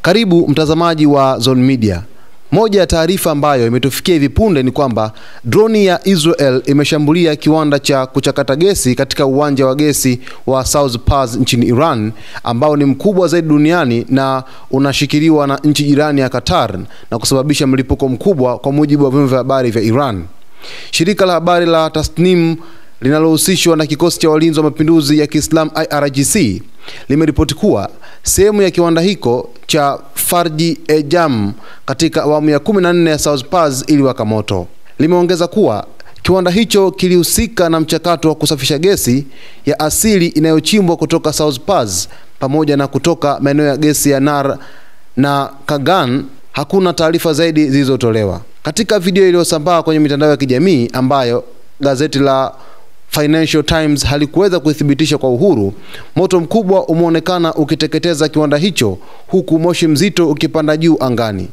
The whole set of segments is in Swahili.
Karibu mtazamaji wa Zone Media. Moja ya taarifa ambayo imetufikia hivi punde ni kwamba droni ya Israel imeshambulia kiwanda cha kuchakata gesi katika uwanja wa gesi wa South Paz nchini Iran, ambao ni mkubwa zaidi duniani na unashikiliwa na nchi jirani ya Qatar, na kusababisha mlipuko mkubwa, kwa mujibu wa vyombo vya habari vya Iran. Shirika la habari la Tasnim linalohusishwa na kikosi cha walinzi wa mapinduzi ya Kiislamu IRGC limeripoti kuwa sehemu ya kiwanda hiko cha Farji Ejam katika awamu ya 14 ya South Paz iliwaka moto. Limeongeza kuwa kiwanda hicho kilihusika na mchakato wa kusafisha gesi ya asili inayochimbwa kutoka South Paz pamoja na kutoka maeneo ya gesi ya Nar na Kagan. Hakuna taarifa zaidi zilizotolewa. Katika video iliyosambaa kwenye mitandao ya kijamii ambayo gazeti la Financial Times halikuweza kuthibitisha kwa uhuru, moto mkubwa umeonekana ukiteketeza kiwanda hicho, huku moshi mzito ukipanda juu angani.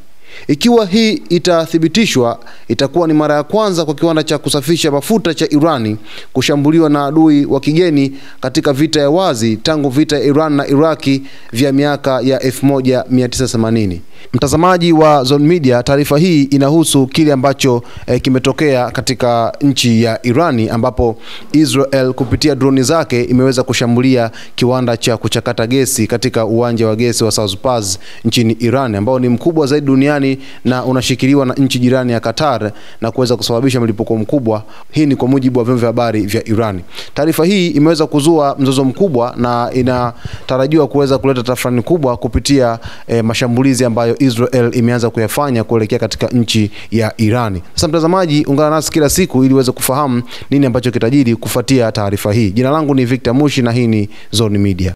Ikiwa hii itathibitishwa, itakuwa ni mara ya kwanza kwa kiwanda cha kusafisha mafuta cha Irani kushambuliwa na adui wa kigeni katika vita ya wazi tangu vita ya Iran na Iraki vya miaka ya 1980. Mtazamaji wa Zone Media, taarifa hii inahusu kile ambacho kimetokea katika nchi ya Irani, ambapo Israel kupitia droni zake imeweza kushambulia kiwanda cha kuchakata gesi katika uwanja wa gesi wa South Paz nchini Iran, ambao ni mkubwa zaidi duniani na unashikiliwa na nchi jirani ya Qatar, na kuweza kusababisha mlipuko mkubwa. Hii ni kwa mujibu wa vyombo vya habari vya Iran. Taarifa hii imeweza kuzua mzozo mkubwa na inatarajiwa kuweza kuleta tafrani kubwa kupitia mashambulizi ambayo Israel imeanza kuyafanya kuelekea katika nchi ya Irani. Sasa mtazamaji, ungana nasi kila siku ili uweze kufahamu nini ambacho kitajiri kufuatia taarifa hii. Jina langu ni Victor Mushi na hii ni Zone Media.